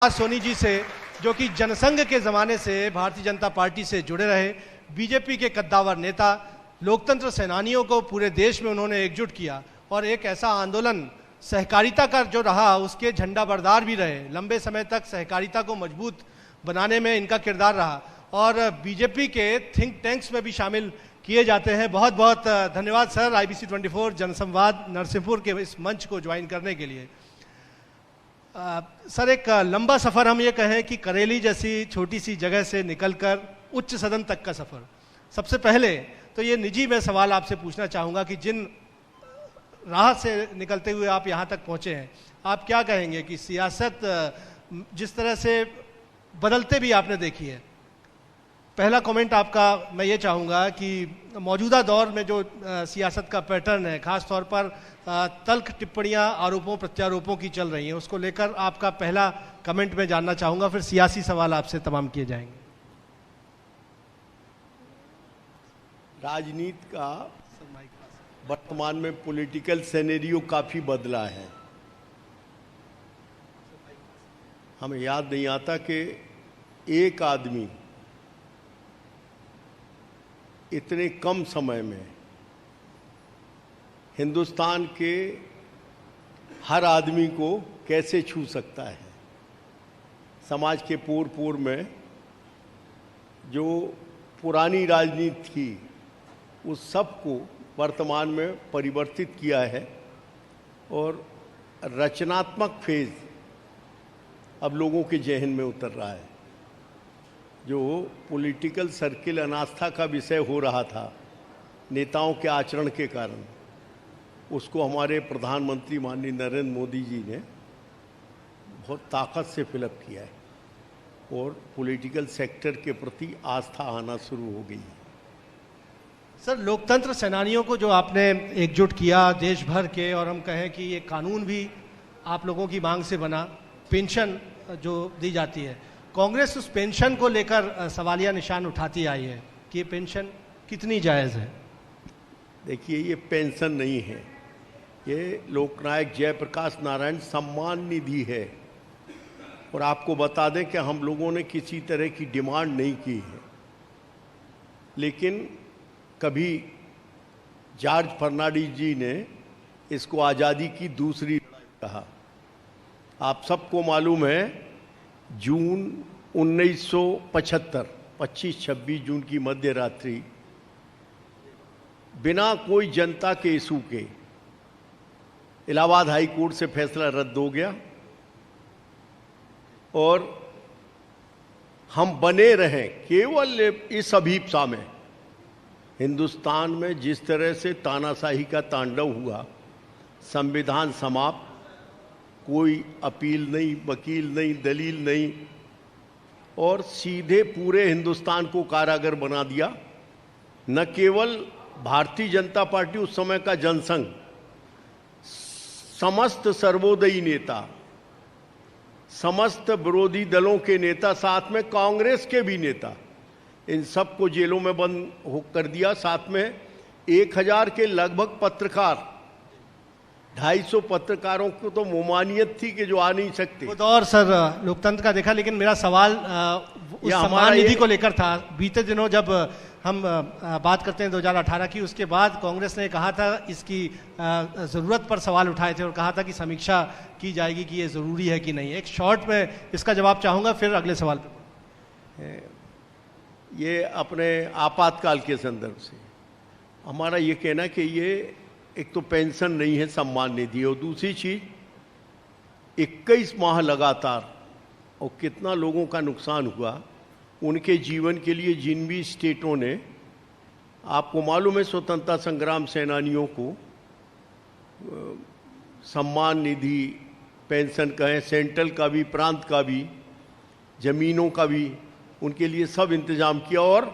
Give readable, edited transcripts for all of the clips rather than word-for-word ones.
सोनी जी से, जो कि जनसंघ के ज़माने से भारतीय जनता पार्टी से जुड़े रहे, बीजेपी के कद्दावर नेता, लोकतंत्र सेनानियों को पूरे देश में उन्होंने एकजुट किया और एक ऐसा आंदोलन सहकारिता का जो रहा उसके झंडा बरदार भी रहे। लंबे समय तक सहकारिता को मजबूत बनाने में इनका किरदार रहा और बीजेपी के थिंक टैंक्स में भी शामिल किए जाते हैं। बहुत बहुत धन्यवाद सर, IBC 24 जनसंवाद नरसिंहपुर के इस मंच को ज्वाइन करने के लिए। सर, एक लंबा सफ़र, हम ये कहें कि करेली जैसी छोटी सी जगह से निकलकर उच्च सदन तक का सफ़र। सबसे पहले तो ये निजी मैं सवाल आपसे पूछना चाहूँगा कि जिन राह से निकलते हुए आप यहाँ तक पहुँचे हैं, आप क्या कहेंगे कि सियासत जिस तरह से बदलते भी आपने देखी है, पहला कमेंट आपका मैं ये चाहूँगा कि मौजूदा दौर में जो सियासत का पैटर्न है, ख़ास तौर पर तल्ख टिप्पणियाँ आरोपों प्रत्यारोपों की चल रही हैं, उसको लेकर आपका पहला कमेंट मैं जानना चाहूँगा, फिर सियासी सवाल आपसे तमाम किए जाएंगे। राजनीति का वर्तमान में पॉलिटिकल सिनेरियो काफ़ी बदला है। हमें याद नहीं आता कि एक आदमी इतने कम समय में हिंदुस्तान के हर आदमी को कैसे छू सकता है। समाज के पूर्व पूर्व में जो पुरानी राजनीति थी उस सब को वर्तमान में परिवर्तित किया है और रचनात्मक फेज अब लोगों के जहन में उतर रहा है। जो पॉलिटिकल सर्किल अनास्था का विषय हो रहा था नेताओं के आचरण के कारण, उसको हमारे प्रधानमंत्री माननीय नरेंद्र मोदी जी ने बहुत ताकत से फिलअप किया है और पॉलिटिकल सेक्टर के प्रति आस्था आना शुरू हो गई है। सर, लोकतंत्र सेनानियों को जो आपने एकजुट किया देश भर के, और हम कहें कि ये कानून भी आप लोगों की मांग से बना, पेंशन जो दी जाती है, कांग्रेस उस पेंशन को लेकर सवालिया निशान उठाती आई है कि ये पेंशन कितनी जायज़ है। देखिए, ये पेंशन नहीं है, ये लोकनायक जयप्रकाश नारायण सम्मान निधि है। और आपको बता दें कि हम लोगों ने किसी तरह की डिमांड नहीं की है, लेकिन कभी जॉर्ज फर्नांडिस जी ने इसको आज़ादी की दूसरी लड़ाई कहा। आप सबको मालूम है, जून 1975 25-26 जून की मध्य रात्रि बिना कोई जनता के इशू के इलाहाबाद हाई कोर्ट से फैसला रद्द हो गया और हम बने रहें केवल इस अभीप्सा में। हिंदुस्तान में जिस तरह से तानाशाही का तांडव हुआ, संविधान समाप्त, कोई अपील नहीं, वकील नहीं, दलील नहीं, और सीधे पूरे हिंदुस्तान को कारागर बना दिया। न केवल भारतीय जनता पार्टी, उस समय का जनसंघ, समस्त सर्वोदयी नेता, समस्त विरोधी दलों के नेता, साथ में कांग्रेस के भी नेता, इन सबको जेलों में बंद कर दिया। साथ में 1000 के लगभग पत्रकार, 250 पत्रकारों को तो ममानियत थी कि जो आ नहीं सकते। वो दौर सर लोकतंत्र का देखा, लेकिन मेरा सवाल उस सम्मान निधि को लेकर था। बीते दिनों जब हम बात करते हैं 2018 की, उसके बाद कांग्रेस ने कहा था, इसकी ज़रूरत पर सवाल उठाए थे और कहा था कि समीक्षा की जाएगी कि ये ज़रूरी है कि नहीं। एक शॉर्ट में इसका जवाब चाहूँगा, फिर अगले सवाल पे। ये अपने आपातकाल के संदर्भ से हमारा ये कहना कि ये एक तो पेंशन नहीं है, सम्मान निधि, और दूसरी चीज 21 माह लगातार, और कितना लोगों का नुकसान हुआ उनके जीवन के लिए। जिन भी स्टेटों ने, आपको मालूम है, स्वतंत्रता संग्राम सेनानियों को सम्मान निधि, पेंशन कहें, सेंट्रल का भी, प्रांत का भी, जमीनों का भी, उनके लिए सब इंतजाम किया और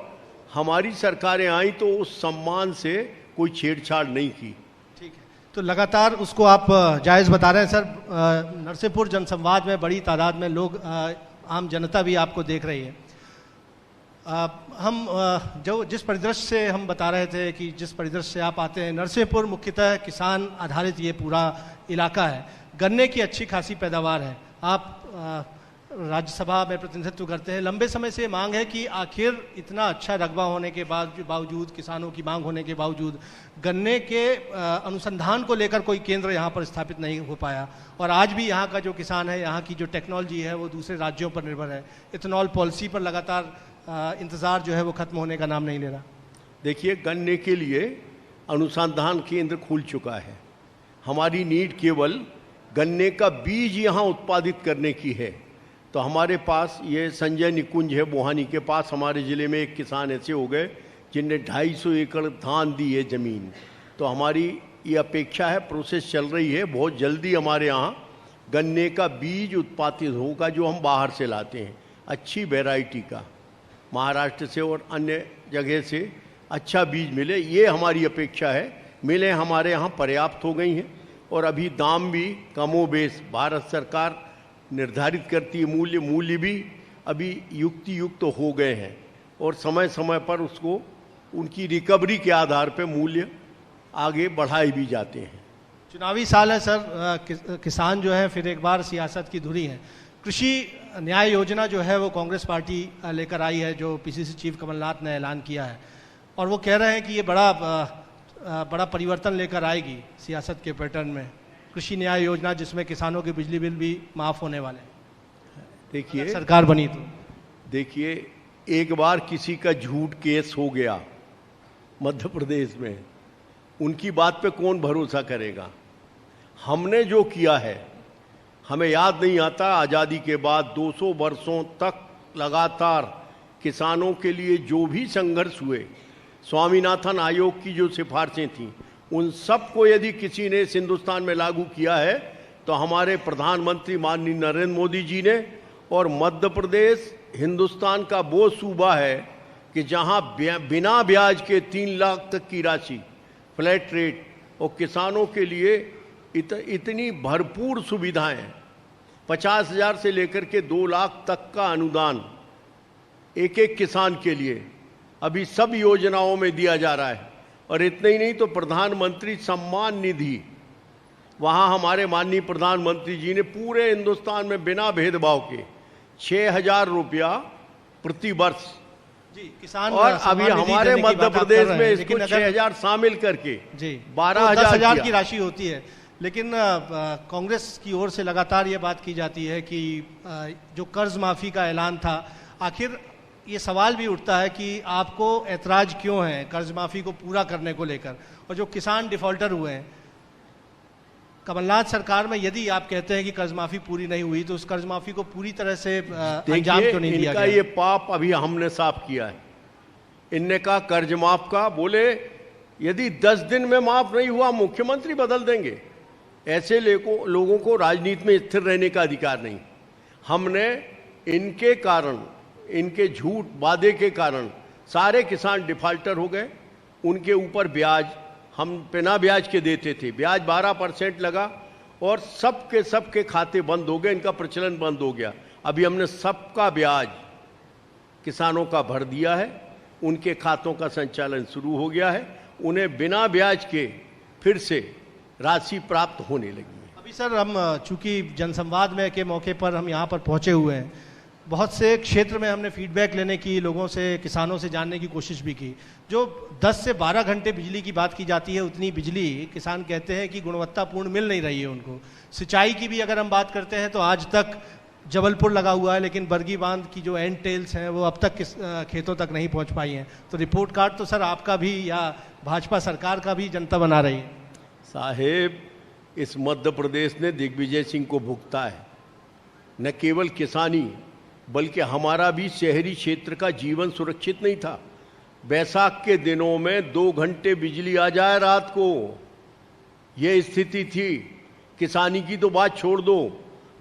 हमारी सरकारें आई तो उस सम्मान से कोई छेड़छाड़ नहीं की। ठीक है, तो लगातार उसको आप जायज़ बता रहे हैं। सर, नरसिंहपुर जनसंवाद में बड़ी तादाद में लोग, आम जनता भी आपको देख रही है। हम जो जिस परिदृश्य से हम बता रहे थे कि जिस परिदृश्य से आप आते हैं, नरसिंहपुर मुख्यतः किसान आधारित ये पूरा इलाका है, गन्ने की अच्छी खासी पैदावार है। आप राज्यसभा में प्रतिनिधित्व करते हैं, लंबे समय से मांग है कि आखिर इतना अच्छा रकबा होने के बावजूद, किसानों की मांग होने के बावजूद गन्ने के अनुसंधान को लेकर कोई केंद्र यहाँ पर स्थापित नहीं हो पाया। और आज भी यहाँ का जो किसान है, यहाँ की जो टेक्नोलॉजी है वो दूसरे राज्यों पर निर्भर है। इथेनॉल पॉलिसी पर लगातार इंतज़ार जो है वो खत्म होने का नाम नहीं ले रहा। देखिए, गन्ने के लिए अनुसंधान केंद्र खुल चुका है। हमारी नीड केवल गन्ने का बीज यहाँ उत्पादित करने की है। तो हमारे पास ये संजय निकुंज है बोहानी के पास, हमारे ज़िले में एक किसान ऐसे हो गए जिनने 250 एकड़ धान दी है ज़मीन। तो हमारी ये अपेक्षा है, प्रोसेस चल रही है, बहुत जल्दी हमारे यहाँ गन्ने का बीज उत्पादित होगा जो हम बाहर से लाते हैं, अच्छी वैरायटी का, महाराष्ट्र से और अन्य जगह से अच्छा बीज मिले, ये हमारी अपेक्षा है। मिले हमारे यहाँ पर्याप्त हो गई हैं और अभी दाम भी कमोबेश भारत सरकार निर्धारित करती है, मूल्य भी अभी युक्त हो गए हैं और समय समय पर उसको उनकी रिकवरी के आधार पर मूल्य आगे बढ़ाए भी जाते हैं। चुनावी साल है सर, किसान जो है फिर एक बार सियासत की धुरी है। कृषि न्याय योजना जो है वो कांग्रेस पार्टी लेकर आई है, जो पीसीसी चीफ कमलनाथ ने ऐलान किया है, और वो कह रहे हैं कि ये बड़ा परिवर्तन लेकर आएगी सियासत के पैटर्न में। कृषि न्याय योजना जिसमें किसानों के बिजली बिल भी माफ़ होने वाले हैं। देखिए, सरकार बनी तो देखिए, एक बार किसी का झूठ केस हो गया मध्य प्रदेश में, उनकी बात पे कौन भरोसा करेगा। हमने जो किया है, हमें याद नहीं आता, आज़ादी के बाद 200 वर्षों तक लगातार किसानों के लिए जो भी संघर्ष हुए, स्वामीनाथन आयोग की जो सिफारिशें थीं, उन सब को यदि किसी ने इस हिंदुस्तान में लागू किया है तो हमारे प्रधानमंत्री माननीय नरेंद्र मोदी जी ने। और मध्य प्रदेश हिंदुस्तान का वो सूबा है कि जहां बिना ब्याज के 3 लाख तक की राशि फ्लैट रेट, और किसानों के लिए इतनी भरपूर सुविधाएं, 50,000 से लेकर के 2 लाख तक का अनुदान एक एक किसान के लिए अभी सब योजनाओं में दिया जा रहा है। और इतना ही नहीं तो प्रधानमंत्री सम्मान निधि, वहाँ हमारे माननीय प्रधानमंत्री जी ने पूरे हिंदुस्तान में बिना भेदभाव के 6,000 रुपया प्रति वर्ष जी किसान, और अभी हमारे मध्य प्रदेश में इसको 6,000 शामिल करके जी 12,000 की राशि होती है। लेकिन कांग्रेस की ओर से लगातार ये बात की जाती है कि जो कर्ज माफी का ऐलान था, आखिर ये सवाल भी उठता है कि आपको ऐतराज क्यों है कर्ज माफी को पूरा करने को लेकर, और जो किसान डिफॉल्टर हुए हैं कमलनाथ सरकार में, यदि आप कहते हैं कि कर्ज माफी पूरी नहीं हुई तो उस कर्ज माफी को पूरी तरह से अंजाम क्यों नहीं दिया गया? ये पाप अभी हमने साफ किया है। इनने कहा कर्ज माफ का, बोले यदि 10 दिन में माफ नहीं हुआ मुख्यमंत्री बदल देंगे। ऐसे लोगों को राजनीति में स्थिर रहने का अधिकार नहीं। हमने इनके कारण, इनके झूठ वादे के कारण सारे किसान डिफॉल्टर हो गए। उनके ऊपर ब्याज हम बिना ब्याज के देते थे, ब्याज 12% लगा और सबके खाते बंद हो गए, इनका प्रचलन बंद हो गया। अभी हमने सबका ब्याज किसानों का भर दिया है, उनके खातों का संचालन शुरू हो गया है, उन्हें बिना ब्याज के फिर से राशि प्राप्त होने लगी है। अभी सर हम चूंकि जनसंवाद में के मौके पर हम यहाँ पर पहुँचे हुए हैं, बहुत से क्षेत्र में हमने फीडबैक लेने की, लोगों से, किसानों से जानने की कोशिश भी की। जो 10 से 12 घंटे बिजली की बात की जाती है, उतनी बिजली किसान कहते हैं कि गुणवत्तापूर्ण मिल नहीं रही है उनको। सिंचाई की भी अगर हम बात करते हैं तो आज तक जबलपुर लगा हुआ है, लेकिन बरगी बांध की जो एंड टेल्स हैं वो अब तक खेतों तक नहीं पहुंच पाई हैं। तो रिपोर्ट कार्ड तो सर आपका भी या भाजपा सरकार का भी जनता बना रही है। साहेब, इस मध्य प्रदेश ने दिग्विजय सिंह को भुगता है। न केवल किसानी बल्कि हमारा भी शहरी क्षेत्र का जीवन सुरक्षित नहीं था। बैसाख के दिनों में 2 घंटे बिजली आ जाए रात को, ये स्थिति थी। किसानी की तो बात छोड़ दो,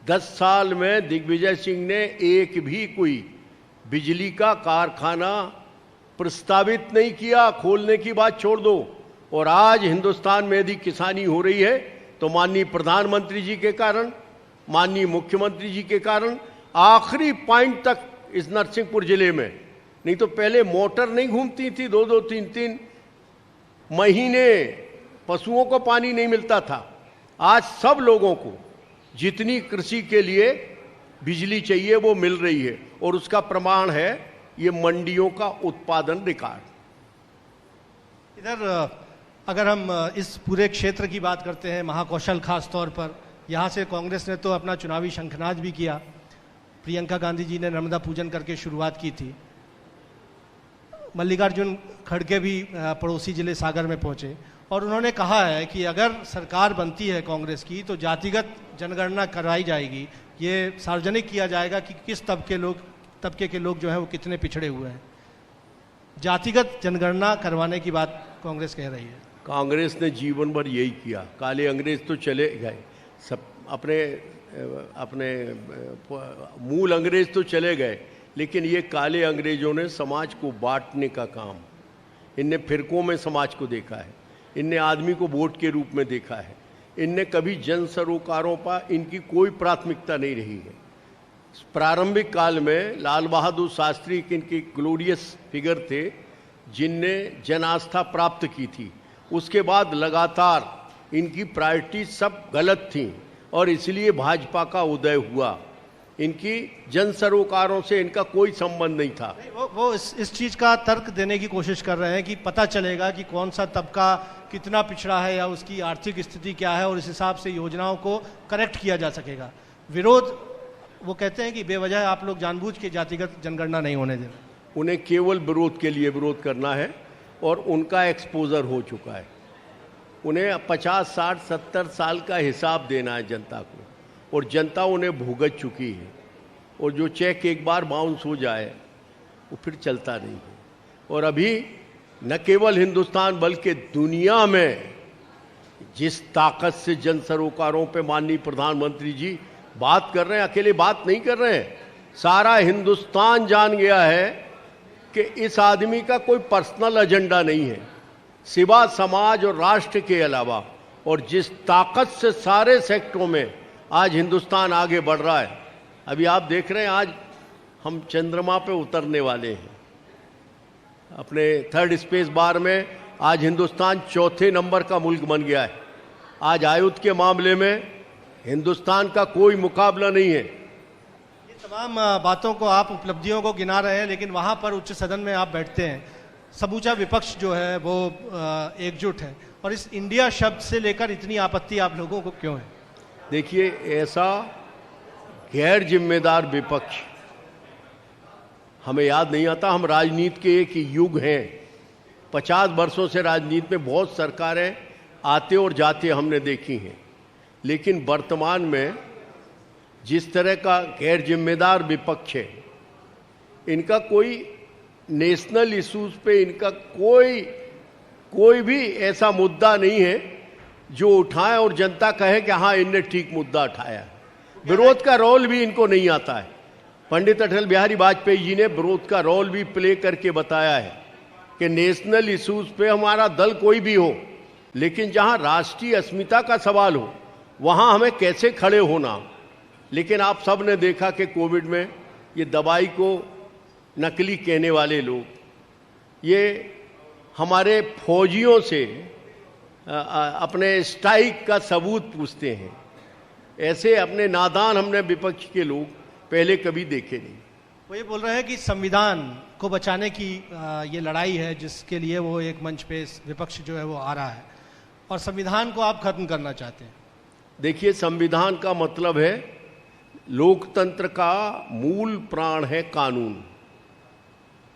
10 साल में दिग्विजय सिंह ने एक भी कोई बिजली का कारखाना प्रस्तावित नहीं किया, खोलने की बात छोड़ दो। और आज हिंदुस्तान में यदि किसानी हो रही है तो माननीय प्रधानमंत्री जी के कारण, माननीय मुख्यमंत्री जी के कारण, आखिरी पॉइंट तक इस नरसिंहपुर जिले में। नहीं तो पहले मोटर नहीं घूमती थी, 2-2, 3-3 महीने पशुओं को पानी नहीं मिलता था। आज सब लोगों को जितनी कृषि के लिए बिजली चाहिए वो मिल रही है, और उसका प्रमाण है ये मंडियों का उत्पादन रिकॉर्ड। इधर अगर हम इस पूरे क्षेत्र की बात करते हैं, महाकौशल खास तौर पर, यहाँ से कांग्रेस ने तो अपना चुनावी शंखनाद भी किया। प्रियंका गांधी जी ने नर्मदा पूजन करके शुरुआत की थी। मल्लिकार्जुन खड़गे भी पड़ोसी जिले सागर में पहुंचे और उन्होंने कहा है कि अगर सरकार बनती है कांग्रेस की तो जातिगत जनगणना कराई जाएगी, ये सार्वजनिक किया जाएगा कि किस तबके के लोग जो हैं वो कितने पिछड़े हुए हैं। जातिगत जनगणना करवाने की बात कांग्रेस कह रही है। कांग्रेस ने जीवन भर यही किया। काले अंग्रेज तो चले गए, सब अपने मूल अंग्रेज तो चले गए, लेकिन ये काले अंग्रेजों ने समाज को बांटने का काम, इनने फिरकों में समाज को देखा है, इनने आदमी को वोट के रूप में देखा है, इनने कभी जन सरोकारों पर इनकी कोई प्राथमिकता नहीं रही है। प्रारंभिक काल में लाल बहादुर शास्त्री इनकी ग्लोरियस फिगर थे जिनने जन आस्था प्राप्त की थी। उसके बाद लगातार इनकी प्रायोरिटी सब गलत थी और इसलिए भाजपा का उदय हुआ। इनकी जन सरोकारों से इनका कोई संबंध नहीं था। वो इस चीज का तर्क देने की कोशिश कर रहे हैं कि पता चलेगा कि कौन सा तबका कितना पिछड़ा है या उसकी आर्थिक स्थिति क्या है और इस हिसाब से योजनाओं को करेक्ट किया जा सकेगा। विरोध, वो कहते हैं कि बेवजह आप लोग जानबूझ के जातिगत जनगणना नहीं होने देना। उन्हें केवल विरोध के लिए विरोध करना है और उनका एक्सपोजर हो चुका है। उन्हें 50, 60, 70 साल का हिसाब देना है जनता को, और जनता उन्हें भुगत चुकी है। और जो चेक एक बार बाउंस हो जाए वो फिर चलता नहीं है। और अभी न केवल हिंदुस्तान बल्कि दुनिया में जिस ताकत से जन सरोकारों पे माननीय प्रधानमंत्री जी बात कर रहे हैं, अकेले बात नहीं कर रहे हैं, सारा हिंदुस्तान जान गया है कि इस आदमी का कोई पर्सनल एजेंडा नहीं है सिवा समाज और राष्ट्र के अलावा। और जिस ताकत से सारे सेक्टरों में आज हिंदुस्तान आगे बढ़ रहा है, अभी आप देख रहे हैं आज हम चंद्रमा पे उतरने वाले हैं। अपने 3rd स्पेस बार में आज हिंदुस्तान 4थे नंबर का मुल्क बन गया है। आज आयुध के मामले में हिंदुस्तान का कोई मुकाबला नहीं है। ये तमाम बातों को आप, उपलब्धियों को गिना रहे हैं, लेकिन वहां पर उच्च सदन में आप बैठते हैं, समूचा विपक्ष जो है वो एकजुट है, और इस इंडिया शब्द से लेकर इतनी आपत्ति आप लोगों को क्यों है? देखिए, ऐसा गैर जिम्मेदार विपक्ष हमें याद नहीं आता। हम राजनीति के एक युग हैं, 50 वर्षों से राजनीति में बहुत सरकारें आते और जाते हमने देखी हैं, लेकिन वर्तमान में जिस तरह का गैर जिम्मेदार विपक्ष है, इनका कोई नेशनल इश्यूज पे इनका कोई भी ऐसा मुद्दा नहीं है जो उठाए और जनता कहे कि हाँ इनने ठीक मुद्दा उठाया है। विरोध का रोल भी इनको नहीं आता है। पंडित अटल बिहारी वाजपेयी जी ने विरोध का रोल भी प्ले करके बताया है कि नेशनल इश्यूज पे हमारा दल कोई भी हो, लेकिन जहां राष्ट्रीय अस्मिता का सवाल हो वहां हमें कैसे खड़े होना। लेकिन आप सब ने देखा कि कोविड में ये दवाई को नकली कहने वाले लोग, ये हमारे फौजियों से अपने स्ट्राइक का सबूत पूछते हैं। ऐसे अपने नादान हमने विपक्ष के लोग पहले कभी देखे नहीं। वो ये बोल रहे हैं कि संविधान को बचाने की ये लड़ाई है जिसके लिए वो एक मंच पे विपक्ष जो है वो आ रहा है, और संविधान को आप खत्म करना चाहते हैं। देखिए, संविधान का मतलब है, लोकतंत्र का मूल प्राण है कानून।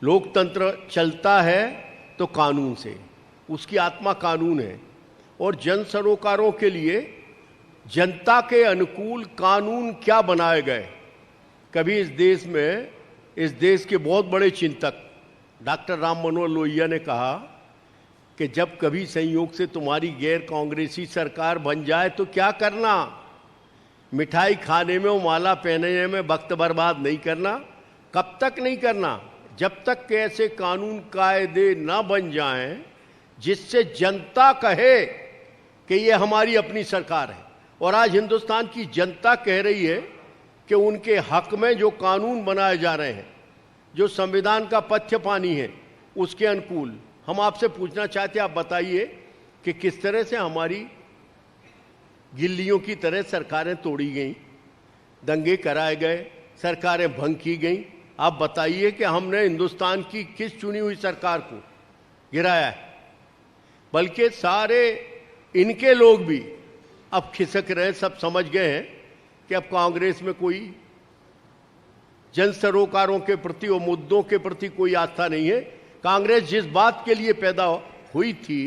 लोकतंत्र चलता है तो कानून से, उसकी आत्मा कानून है। और जन सरोकारों के लिए जनता के अनुकूल कानून क्या बनाए गए। कभी इस देश में, इस देश के बहुत बड़े चिंतक डॉक्टर राम मनोहर लोहिया ने कहा कि जब कभी संयोग से तुम्हारी गैर कांग्रेसी सरकार बन जाए तो क्या करना, मिठाई खाने में और माला पहनने में वक्त बर्बाद नहीं करना। कब तक नहीं करना? जब तक कि ऐसे कानून कायदे ना बन जाएं जिससे जनता कहे कि ये हमारी अपनी सरकार है। और आज हिंदुस्तान की जनता कह रही है कि उनके हक में जो कानून बनाए जा रहे हैं, जो संविधान का पथ्य पानी है, उसके अनुकूल। हम आपसे पूछना चाहते हैं, आप बताइए कि किस तरह से हमारी गिल्लियों की तरह सरकारें तोड़ी गई, दंगे कराए गए, सरकारें भंग की गई। आप बताइए कि हमने हिंदुस्तान की किस चुनी हुई सरकार को गिराया है? बल्कि सारे इनके लोग भी अब खिसक रहे हैं, सब समझ गए हैं कि अब कांग्रेस में कोई जन सरोकारों के प्रति और मुद्दों के प्रति कोई आस्था नहीं है। कांग्रेस जिस बात के लिए पैदा हुई थी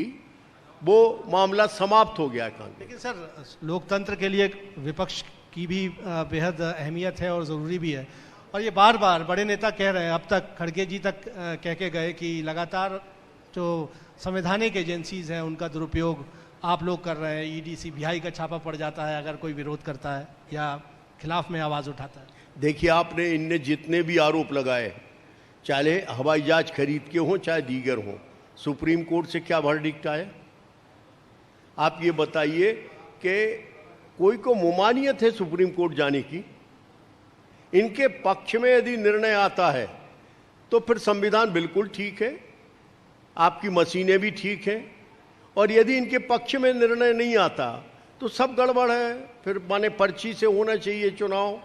वो मामला समाप्त हो गया कांग्रेस। लेकिन सर, लोकतंत्र के लिए विपक्ष की भी बेहद अहमियत है और ज़रूरी भी है, और ये बार बार बड़े नेता कह रहे हैं, अब तक खड़गे जी तक कह के गए कि लगातार जो संवैधानिक एजेंसीज हैं उनका दुरुपयोग आप लोग कर रहे हैं। ईडी सीबीआई का छापा पड़ जाता है अगर कोई विरोध करता है या खिलाफ में आवाज़ उठाता है। देखिए, आपने इनने जितने भी आरोप लगाए, चाहे हवाई जहाज खरीद के हों चाहे दीगर हों, सुप्रीम कोर्ट से क्या वर्डिक्ट आया? आप ये बताइए कि कोई को मुमानियत है सुप्रीम कोर्ट जाने की? इनके पक्ष में यदि निर्णय आता है तो फिर संविधान बिल्कुल ठीक है, आपकी मशीनें भी ठीक हैं, और यदि इनके पक्ष में निर्णय नहीं आता तो सब गड़बड़ है। फिर माने पर्ची से होना चाहिए चुनाव,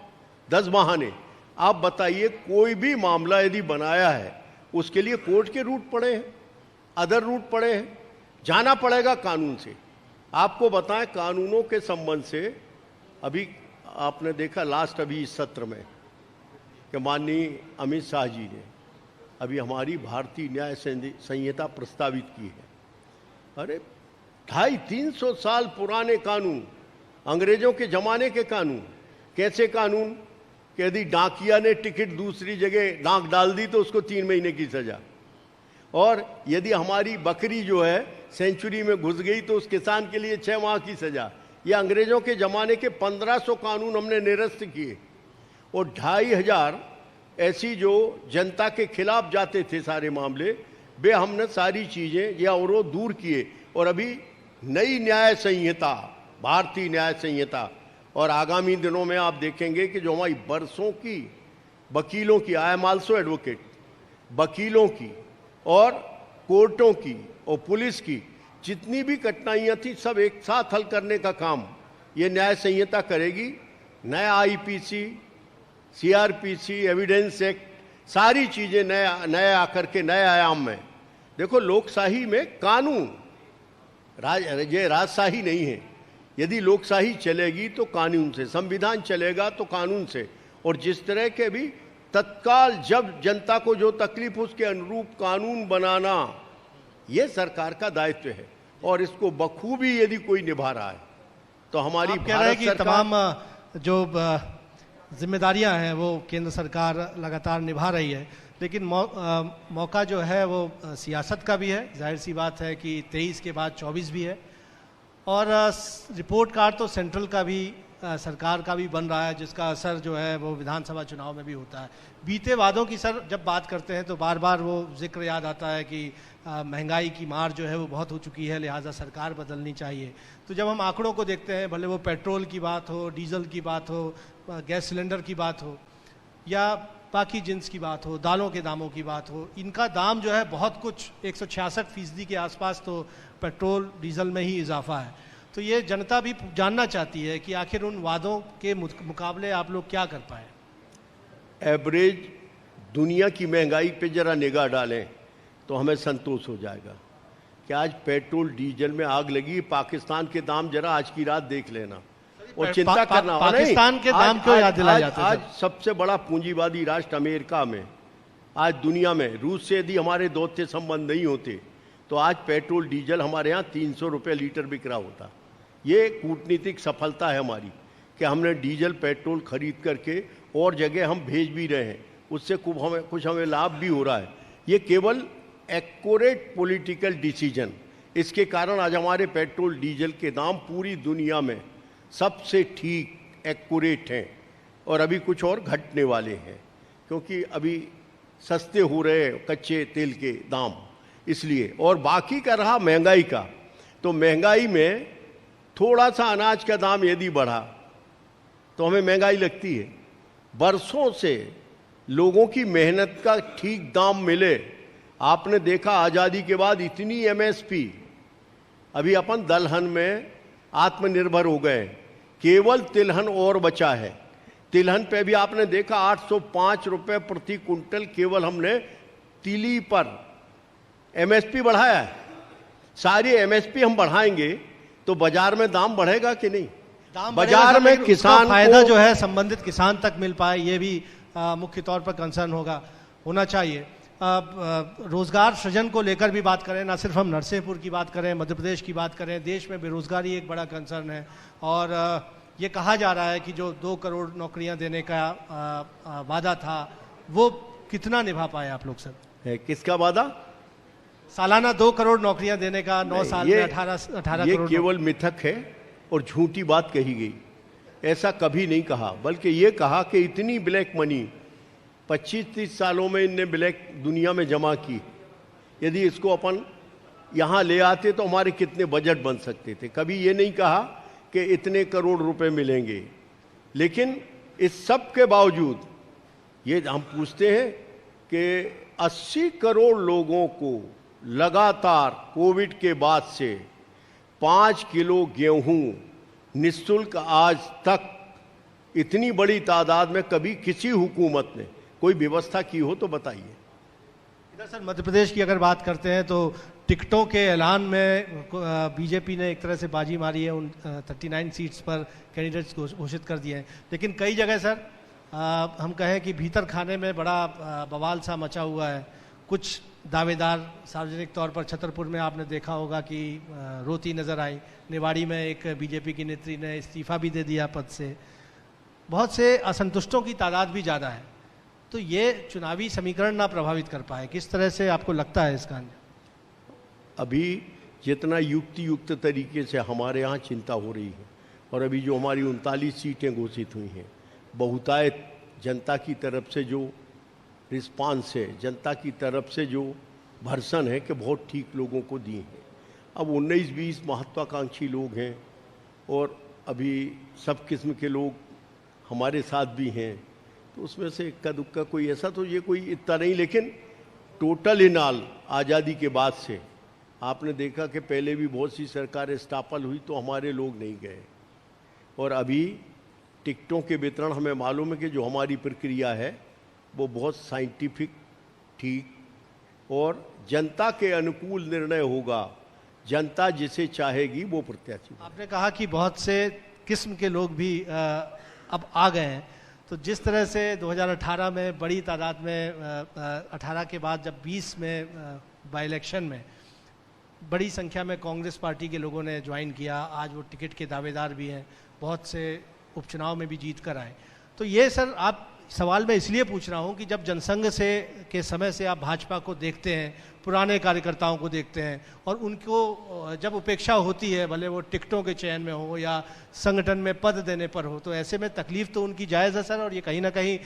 10 बहाने। आप बताइए, कोई भी मामला यदि बनाया है उसके लिए कोर्ट के रूट पड़े हैं, अदर रूट पड़े हैं, जाना पड़ेगा कानून से। आपको बताएं, कानूनों के संबंध से अभी आपने देखा लास्ट अभी इस सत्र में कि माननीय अमित शाह जी ने अभी हमारी भारतीय न्याय संहिता प्रस्तावित की है। अरे 250-300 साल पुराने कानून, अंग्रेजों के जमाने के कानून। कैसे कानून कि यदि डाकिया ने टिकट दूसरी जगह डाक डाल दी तो उसको 3 महीने की सजा, और यदि हमारी बकरी जो है सेंचुरी में घुस गई तो उस किसान के लिए 6 माह की सजा। ये अंग्रेजों के जमाने के 1500 कानून हमने निरस्त किए, और 2500 ऐसी जो जनता के खिलाफ जाते थे सारे मामले, वे हमने सारी चीजें या अवरोध दूर किए। और अभी नई न्याय संहिता, भारतीय न्याय संहिता, और आगामी दिनों में आप देखेंगे कि जो हमारी बरसों की वकीलों की, आई एम आल्सो एडवोकेट, वकीलों की और कोर्टों की और पुलिस की जितनी भी कठिनाइयां थी सब एक साथ हल करने का काम ये न्याय संहिता करेगी। नया आईपीसी, सीआरपीसी, एविडेंस एक्ट, सारी चीजें नए आकर के नए आयाम में। देखो, लोकशाही में कानून, ये राजशाही नहीं है। यदि लोकशाही चलेगी तो कानून से, संविधान चलेगा तो कानून से। और जिस तरह के भी तत्काल जब जनता को जो तकलीफ उसके अनुरूप कानून बनाना, ये सरकार का दायित्व है, और इसको बखूबी यदि कोई निभा रहा है तो हमारी आप कह रहे हैं कि तमाम जो जिम्मेदारियां हैं वो केंद्र सरकार लगातार निभा रही है, लेकिन मौका जो है वो सियासत का भी है। जाहिर सी बात है कि 23 के बाद 24 भी है, और रिपोर्ट कार्ड तो सेंट्रल का भी, सरकार का भी बन रहा है, जिसका असर जो है वो विधानसभा चुनाव में भी होता है। बीते वादों की सर जब बात करते हैं तो बार बार वो जिक्र याद आता है कि महंगाई की मार जो है वो बहुत हो चुकी है, लिहाजा सरकार बदलनी चाहिए। तो जब हम आंकड़ों को देखते हैं, भले वो पेट्रोल की बात हो, डीजल की बात हो, गैस सिलेंडर की बात हो, या बाकी जिन्स की बात हो, दालों के दामों की बात हो, इनका दाम जो है बहुत कुछ 166% के आसपास तो पेट्रोल डीजल में ही इजाफा है। तो ये जनता भी जानना चाहती है कि आखिर उन वादों के मुकाबले आप लोग क्या कर पाए। एवरेज दुनिया की महंगाई पे जरा निगाह डालें तो हमें संतोष हो जाएगा कि आज पेट्रोल डीजल में आग लगी। पाकिस्तान के दाम जरा आज की रात देख लेना और चिंता करना। पाकिस्तान के दाम क्यों याद दिलाए जाते हैं? आज सबसे बड़ा पूंजीवादी राष्ट्र अमेरिका में, आज दुनिया में, रूस से यदि हमारे दौत्य संबंध नहीं होते तो आज पेट्रोल डीजल हमारे यहाँ 300 रुपये लीटर बिक रहा होता। ये कूटनीतिक सफलता है हमारी कि हमने डीजल पेट्रोल खरीद करके और जगह हम भेज भी रहे हैं, उससे कुछ हमें लाभ भी हो रहा है। ये केवल एक्यूरेट पॉलिटिकल डिसीजन, इसके कारण आज हमारे पेट्रोल डीजल के दाम पूरी दुनिया में सबसे ठीक एक्यूरेट हैं, और अभी कुछ और घटने वाले हैं क्योंकि अभी सस्ते हो रहे हैं कच्चे तेल के दाम, इसलिए। और बाकी का रहा महंगाई का, तो महंगाई में थोड़ा सा अनाज का दाम यदि बढ़ा तो हमें महंगाई लगती है। बरसों से लोगों की मेहनत का ठीक दाम मिले। आपने देखा आज़ादी के बाद इतनी एमएसपी, अभी अपन दलहन में आत्मनिर्भर हो गए, केवल तिलहन और बचा है। तिलहन पे भी आपने देखा 805 रुपए प्रति कुंटल केवल हमने तिली पर एमएसपी बढ़ाया है। सारी एमएसपी हम बढ़ाएंगे तो बाजार में दाम बढ़ेगा कि नहीं? दाम बाजार में किसान फायदा को जो है संबंधित किसान तक मिल पाए, ये भी मुख्य तौर पर कंसर्न होना चाहिए। रोजगार सृजन को लेकर भी बात करें, ना सिर्फ हम नरसिंहपुर की बात करें, मध्य प्रदेश की बात करें, देश में बेरोजगारी एक बड़ा कंसर्न है। और ये कहा जा रहा है कि जो 2 करोड़ नौकरियां देने का वादा था वो कितना निभा पाए आप लोग सर? है किसका वादा? सालाना 2 करोड़ नौकरियां देने का 9 साल में 18 ये करोड़। केवल मिथक है और झूठी बात कही गई। ऐसा कभी नहीं कहा, बल्कि ये कहा कि इतनी ब्लैक मनी 25-30 सालों में इनने ब्लैक दुनिया में जमा की, यदि इसको अपन यहाँ ले आते तो हमारे कितने बजट बन सकते थे। कभी ये नहीं कहा कि इतने करोड़ रुपए मिलेंगे। लेकिन इस सब के बावजूद ये हम पूछते हैं कि 80 करोड़ लोगों को लगातार कोविड के बाद से 5 किलो गेहूं निःशुल्क आज तक इतनी बड़ी तादाद में कभी किसी हुकूमत ने कोई व्यवस्था की हो तो बताइए। इधर सर मध्य प्रदेश की अगर बात करते हैं तो टिकटों के ऐलान में बीजेपी ने एक तरह से बाजी मारी है, उन 39 सीट्स पर कैंडिडेट्स घोषित कर दिए हैं। लेकिन कई जगह सर हम कहें कि भीतर खाने में बड़ा बवाल सा मचा हुआ है। कुछ दावेदार सार्वजनिक तौर पर, छतरपुर में आपने देखा होगा कि रोती नजर आई, निवाड़ी में एक बीजेपी की नेत्री ने इस्तीफा भी दे दिया पद से। बहुत से असंतुष्टों की तादाद भी ज़्यादा है, तो ये चुनावी समीकरण ना प्रभावित कर पाए, किस तरह से आपको लगता है इसका? अभी जितना युक्त तरीके से हमारे यहाँ चिंता हो रही है, और अभी जो हमारी 39 सीटें घोषित हुई हैं, बहुतायत जनता की तरफ से जो रिस्पांस है, जनता की तरफ से जो भर्सन है कि बहुत ठीक लोगों को दिए हैं। अब 19-20 महत्वाकांक्षी लोग हैं और अभी सब किस्म के लोग हमारे साथ भी हैं, तो उसमें से इक्का दुक्का कोई ऐसा तो ये कोई इतना नहीं। लेकिन टोटल इन ऑल आज़ादी के बाद से आपने देखा कि पहले भी बहुत सी सरकारें स्टापल हुई तो हमारे लोग नहीं गए। और अभी टिकटों के वितरण हमें मालूम है कि जो हमारी प्रक्रिया है वो बहुत साइंटिफिक, ठीक और जनता के अनुकूल निर्णय होगा। जनता जिसे चाहेगी वो प्रत्याशी। आपने कहा कि बहुत से किस्म के लोग भी अब आ गए हैं, तो जिस तरह से 2018 में बड़ी तादाद में 18 के बाद जब 20 में बाई इलेक्शन में बड़ी संख्या में कांग्रेस पार्टी के लोगों ने ज्वाइन किया, आज वो टिकट के दावेदार भी हैं, बहुत से उपचुनाव में भी जीत कर आए। तो ये सर आप सवाल मैं इसलिए पूछ रहा हूँ कि जब जनसंघ से के समय से आप भाजपा को देखते हैं, पुराने कार्यकर्ताओं को देखते हैं, और उनको जब उपेक्षा होती है, भले वो टिकटों के चयन में हो या संगठन में पद देने पर हो, तो ऐसे में तकलीफ तो उनकी जायज़ है सर, और ये कहीं ना कहीं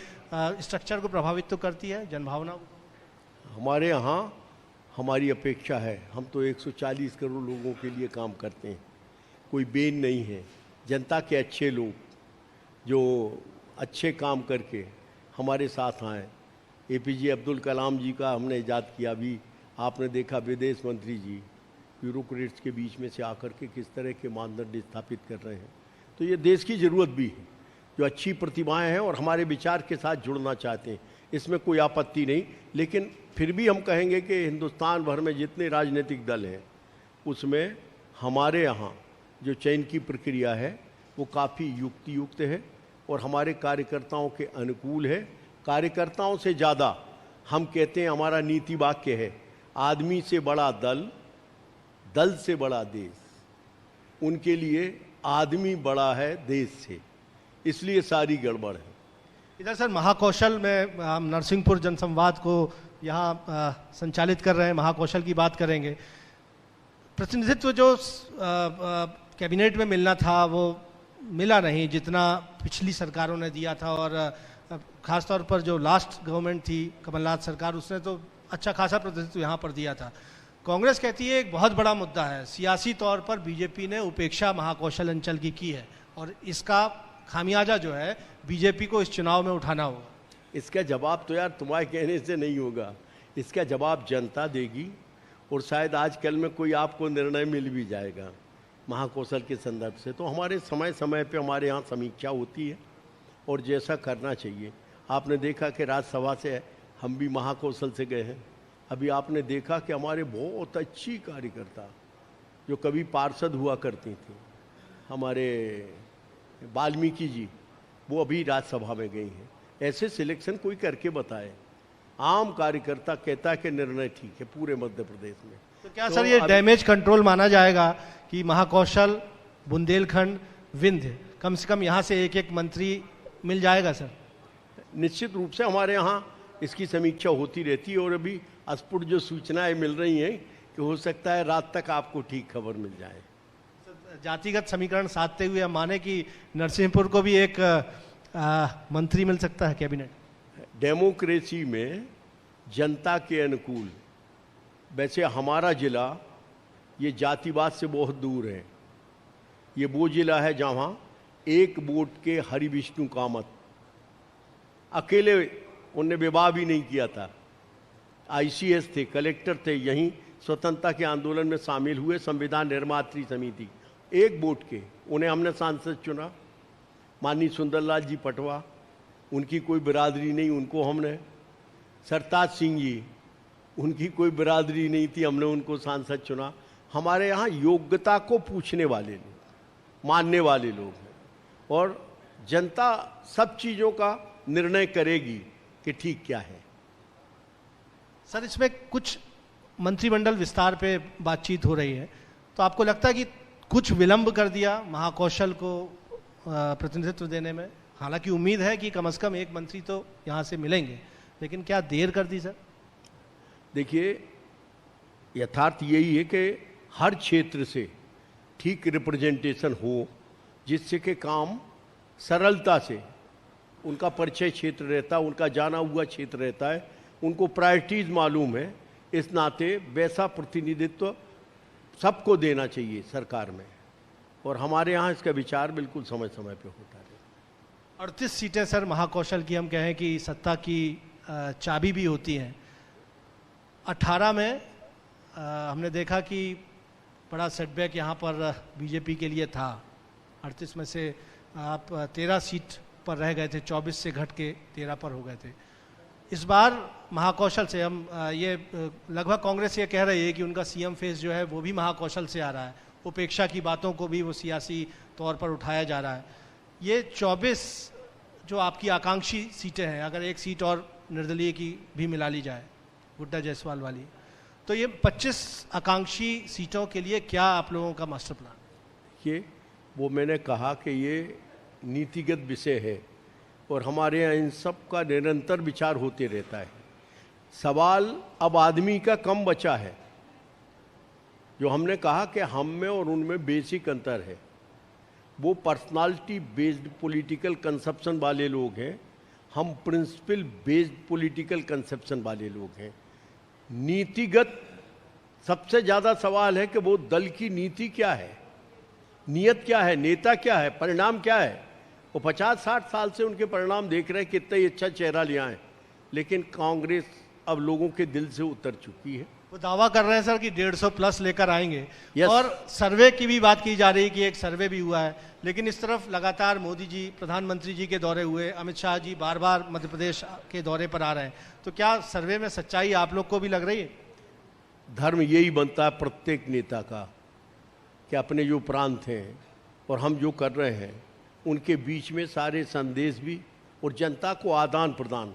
स्ट्रक्चर को प्रभावित तो करती है, जनभावना को। हमारे यहाँ हमारी अपेक्षा है, हम तो 140 करोड़ लोगों के लिए काम करते हैं, कोई बेन नहीं है। जनता के अच्छे लोग जो अच्छे काम करके हमारे साथ आए। एपीजे अब्दुल कलाम जी का हमने इजाद किया। अभी आपने देखा विदेश मंत्री जी ब्यूरोक्रेट्स के बीच में से आकर के किस तरह के मानदंड स्थापित कर रहे हैं। तो ये देश की ज़रूरत भी है, जो अच्छी प्रतिभाएं हैं और हमारे विचार के साथ जुड़ना चाहते हैं, इसमें कोई आपत्ति नहीं। लेकिन फिर भी हम कहेंगे कि हिंदुस्तान भर में जितने राजनीतिक दल हैं उसमें हमारे यहाँ जो चयन की प्रक्रिया है वो काफ़ी युक्त है और हमारे कार्यकर्ताओं के अनुकूल है। कार्यकर्ताओं से ज़्यादा हम कहते हैं, हमारा नीति वाक्य है, आदमी से बड़ा दल, दल से बड़ा देश। उनके लिए आदमी बड़ा है देश से, इसलिए सारी गड़बड़ है। इधर सर महाकौशल में हम नरसिंहपुर जनसंवाद को यहाँ संचालित कर रहे हैं, महाकौशल की बात करेंगे। प्रतिनिधित्व जो कैबिनेट में मिलना था वो मिला नहीं जितना पिछली सरकारों ने दिया था, और ख़ासतौर पर जो लास्ट गवर्नमेंट थी कमलनाथ सरकार, उसने तो अच्छा खासा प्रतिनिधित्व यहाँ पर दिया था। कांग्रेस कहती है एक बहुत बड़ा मुद्दा है, सियासी तौर पर बीजेपी ने उपेक्षा महाकौशल अंचल की है, और इसका खामियाजा जो है बीजेपी को इस चुनाव में उठाना होगा। इसका जवाब तो यार तुम्हारे कहने से नहीं होगा, इसका जवाब जनता देगी, और शायद आजकल में कोई आपको निर्णय मिल भी जाएगा महाकौशल के संदर्भ से। तो हमारे समय समय पे हमारे यहाँ समीक्षा होती है, और जैसा करना चाहिए। आपने देखा कि राज्यसभा से हम भी महाकौशल से गए हैं। अभी आपने देखा कि हमारे बहुत अच्छी कार्यकर्ता जो कभी पार्षद हुआ करती थी, हमारे वाल्मीकि जी, वो अभी राज्यसभा में गई हैं। ऐसे सिलेक्शन कोई करके बताए। आम कार्यकर्ता कहता है कि निर्णय ठीक है पूरे मध्य प्रदेश में। तो क्या सर ये डैमेज कंट्रोल माना जाएगा कि महाकौशल, बुंदेलखंड, विंध्य, कम से कम यहाँ से एक एक मंत्री मिल जाएगा सर? निश्चित रूप से हमारे यहाँ इसकी समीक्षा होती रहती है और अभी स्फुट जो सूचनाएं मिल रही हैं कि हो सकता है रात तक आपको ठीक खबर मिल जाए। जातिगत समीकरण साधते हुए हम माने कि नरसिंहपुर को भी एक मंत्री मिल सकता है कैबिनेट? डेमोक्रेसी में जनता के अनुकूल, वैसे हमारा जिला ये जातिवाद से बहुत दूर है। ये वो जिला है जहाँ एक वोट के हरि विष्णु कामत अकेले, उनने विवाह भी नहीं किया था, आईसीएस थे, कलेक्टर थे, यहीं स्वतंत्रता के आंदोलन में शामिल हुए, संविधान निर्मात्री समिति, एक वोट के उन्हें हमने सांसद चुना। माननीय सुंदरलाल जी पटवा, उनकी कोई बिरादरी नहीं, उनको हमने, सरताज सिंह जी, उनकी कोई बिरादरी नहीं थी, हमने उनको सांसद चुना। हमारे यहाँ योग्यता को पूछने वाले लोग, मानने वाले लोग हैं और जनता सब चीज़ों का निर्णय करेगी कि ठीक क्या है। सर इसमें कुछ मंत्रिमंडल विस्तार पे बातचीत हो रही है, तो आपको लगता है कि कुछ विलंब कर दिया महाकौशल को प्रतिनिधित्व देने में? हालांकि उम्मीद है कि कम से कम एक मंत्री तो यहाँ से मिलेंगे, लेकिन क्या देर कर दी सर? देखिए, यथार्थ यही है कि हर क्षेत्र से ठीक रिप्रेजेंटेशन हो, जिससे कि काम सरलता से, उनका परिचय क्षेत्र रहता है, उनका जाना हुआ क्षेत्र रहता है, उनको प्रायोरिटीज मालूम है। इस नाते वैसा प्रतिनिधित्व सबको देना चाहिए सरकार में, और हमारे यहाँ इसका विचार बिल्कुल समय समय पे होता है। 38 सीटें सर महाकौशल की, हम कहें कि सत्ता की चाबी भी होती हैं। 18 में हमने देखा कि बड़ा सेटबैक यहाँ पर बीजेपी के लिए था। 38 में से आप 13 सीट पर रह गए थे, 24 से घट के 13 पर हो गए थे। इस बार महाकौशल से हम ये लगभग कांग्रेस ये कह रही है कि उनका सीएम फेस जो है वो भी महाकौशल से आ रहा है, उपेक्षा की बातों को भी वो सियासी तौर पर उठाया जा रहा है। ये 24 जो आपकी आकांक्षी सीटें हैं, अगर एक सीट और निर्दलीय की भी मिला ली जाए, गुड्डा जायसवाल वाली, तो ये 25 आकांक्षी सीटों के लिए क्या आप लोगों का मास्टर प्लान? ये वो मैंने कहा कि ये नीतिगत विषय है और हमारे यहाँ इन सब का निरंतर विचार होते रहता है। सवाल अब आदमी का कम बचा है। जो हमने कहा कि हम में और उनमें बेसिक अंतर है, वो पर्सनालिटी बेस्ड पॉलिटिकल कंसेप्शन वाले लोग हैं, हम प्रिंसिपल बेस्ड पॉलिटिकल कंसेप्शन वाले लोग हैं। नीतिगत सबसे ज़्यादा सवाल है कि वो दल की नीति क्या है, नियत क्या है, नेता क्या है, परिणाम क्या है। वो 50-60 साल से उनके परिणाम देख रहे हैं, कितना ही अच्छा चेहरा ले आए, लेकिन कांग्रेस अब लोगों के दिल से उतर चुकी है। वो दावा कर रहे हैं सर कि 150 प्लस लेकर आएंगे। Yes. और सर्वे की भी बात की जा रही है कि एक सर्वे भी हुआ है, लेकिन इस तरफ लगातार मोदी जी, प्रधानमंत्री जी के दौरे हुए, अमित शाह जी बार बार मध्य प्रदेश के दौरे पर आ रहे हैं, तो क्या सर्वे में सच्चाई आप लोग को भी लग रही है? धर्म यही बनता है प्रत्येक नेता का कि अपने जो प्रांत हैं और हम जो कर रहे हैं उनके बीच में सारे संदेश भी, और जनता को आदान प्रदान,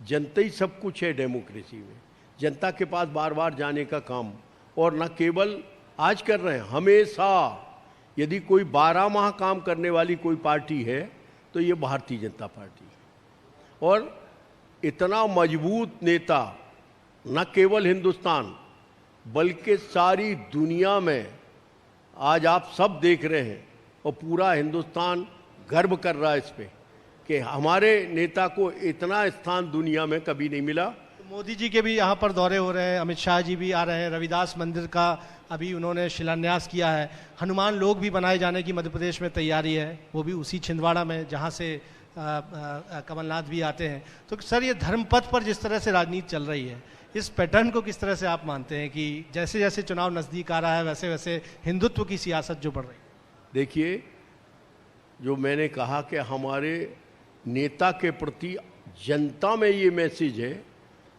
जनता ही सब कुछ है डेमोक्रेसी में। जनता के पास बार बार जाने का काम, और न केवल आज कर रहे हैं, हमेशा। यदि कोई 12 माह काम करने वाली कोई पार्टी है तो ये भारतीय जनता पार्टी है। और इतना मजबूत नेता न केवल हिंदुस्तान बल्कि सारी दुनिया में आज आप सब देख रहे हैं, और पूरा हिंदुस्तान गर्व कर रहा है इस पे कि हमारे नेता को इतना स्थान दुनिया में कभी नहीं मिला। मोदी जी के भी यहाँ पर दौरे हो रहे हैं, अमित शाह जी भी आ रहे हैं, रविदास मंदिर का अभी उन्होंने शिलान्यास किया है, हनुमान लोक भी बनाए जाने की मध्य प्रदेश में तैयारी है, वो भी उसी छिंदवाड़ा में जहाँ से कमलनाथ भी आते हैं। तो सर ये धर्म पथ पर जिस तरह से राजनीति चल रही है, इस पैटर्न को किस तरह से आप मानते हैं कि जैसे जैसे चुनाव नज़दीक आ रहा है वैसे वैसे हिंदुत्व की सियासत जो बढ़ रही है? देखिए, जो मैंने कहा कि हमारे नेता के प्रति जनता में ये मैसेज है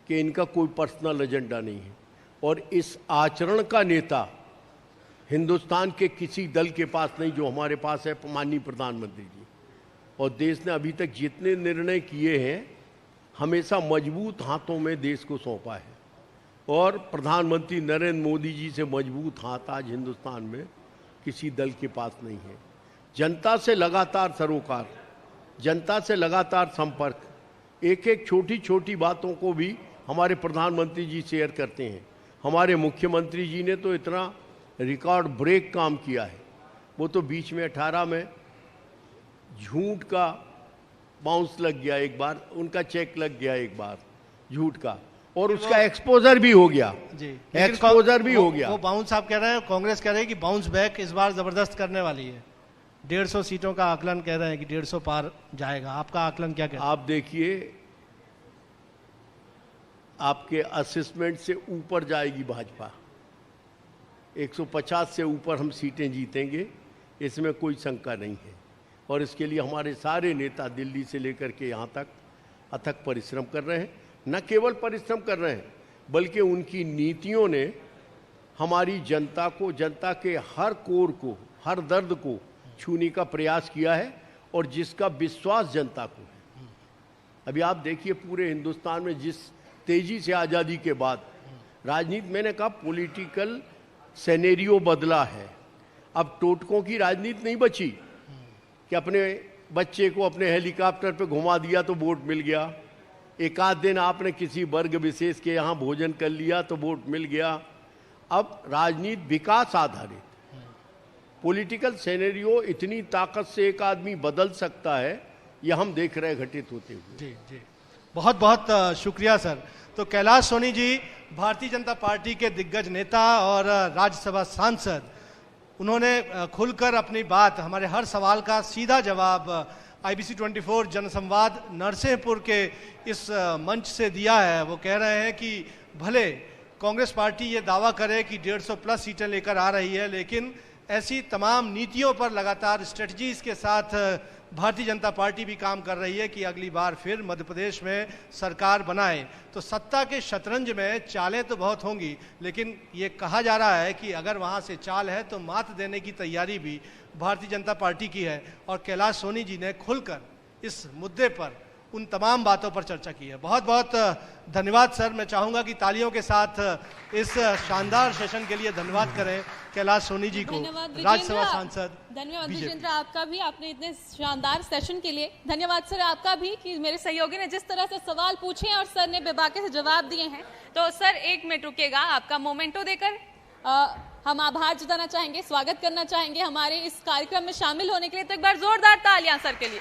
कि इनका कोई पर्सनल एजेंडा नहीं है, और इस आचरण का नेता हिंदुस्तान के किसी दल के पास नहीं जो हमारे पास है, माननीय प्रधानमंत्री जी। और देश ने अभी तक जितने निर्णय किए हैं हमेशा मजबूत हाथों में देश को सौंपा है, और प्रधानमंत्री नरेंद्र मोदी जी से मजबूत हाथ आज हिंदुस्तान में किसी दल के पास नहीं है। जनता से लगातार सरोकार, जनता से लगातार संपर्क, एक एक छोटी छोटी बातों को भी हमारे प्रधानमंत्री जी शेयर करते हैं। हमारे मुख्यमंत्री जी ने तो इतना रिकॉर्ड ब्रेक काम किया है, वो तो बीच में 18 में झूठ का बाउंस लग गया, एक बार उनका चेक लग गया एक बार झूठ का, और उसका एक्सपोजर भी हो गया जी, एक्सपोजर भी हो गया। वो बाउंस आप कह रहे हैं, कांग्रेस कह रहे हैं कि बाउंस बैक इस बार जबरदस्त करने वाली है। 150 सीटों का आकलन कह रहे हैं कि 150 पार जाएगा। आपका आकलन क्या कहता है? आप देखिए, आपके असेसमेंट से ऊपर जाएगी भाजपा, 150 से ऊपर हम सीटें जीतेंगे, इसमें कोई शंका नहीं है। और इसके लिए हमारे सारे नेता दिल्ली से लेकर के यहाँ तक अथक परिश्रम कर रहे हैं। न केवल परिश्रम कर रहे हैं बल्कि उनकी नीतियों ने हमारी जनता को, जनता के हर कोर को, हर दर्द को छूने का प्रयास किया है, और जिसका विश्वास जनता को है। अभी आप देखिए पूरे हिंदुस्तान में जिस तेजी से आज़ादी के बाद राजनीति, मैंने कहा पॉलिटिकल सेनेरियो बदला है। अब टोटकों की राजनीति नहीं बची कि अपने बच्चे को अपने हेलीकॉप्टर पे घुमा दिया तो वोट मिल गया, एक आध दिन आपने किसी वर्ग विशेष के यहाँ भोजन कर लिया तो वोट मिल गया। अब राजनीति विकास आधारित, पॉलिटिकल सेनेरियो इतनी ताकत से एक आदमी बदल सकता है, यह हम देख रहे घटित होते हुए। जी जी, बहुत बहुत शुक्रिया सर। तो कैलाश सोनी जी भारतीय जनता पार्टी के दिग्गज नेता और राज्यसभा सांसद, उन्होंने खुलकर अपनी बात, हमारे हर सवाल का सीधा जवाब IBC 24 जनसंवाद नरसिंहपुर के इस मंच से दिया है। वो कह रहे हैं कि भले कांग्रेस पार्टी ये दावा करे कि 150 प्लस सीटें लेकर आ रही है, लेकिन ऐसी तमाम नीतियों पर लगातार स्ट्रेटजीज के साथ भारतीय जनता पार्टी भी काम कर रही है कि अगली बार फिर मध्य प्रदेश में सरकार बनाए। तो सत्ता के शतरंज में चालें तो बहुत होंगी, लेकिन ये कहा जा रहा है कि अगर वहाँ से चाल है तो मात देने की तैयारी भी भारतीय जनता पार्टी की है। और कैलाश सोनी जी ने खुलकर इस मुद्दे पर उन तमाम बातों पर चर्चा की है। बहुत बहुत धन्यवाद सर। मैं चाहूँगा कि तालियों के साथ इस शानदार सेशन के लिए धन्यवाद करें कैलाश सोनी जी को, राज्यसभा सांसद। धन्यवाद विजेंद्र आपका भी, आपने इतने शानदार सेशन के लिए। धन्यवाद सर आपका भी कि मेरे सहयोगी ने जिस तरह से सवाल पूछे और सर ने बेबाकी से जवाब दिए हैं। तो सर 1 मिनट रुकेगा, आपका मोमेंटो देकर हम आभार जताना चाहेंगे, स्वागत करना चाहेंगे हमारे इस कार्यक्रम में शामिल होने के लिए। तो एक बार जोरदार तालियां सर के लिए।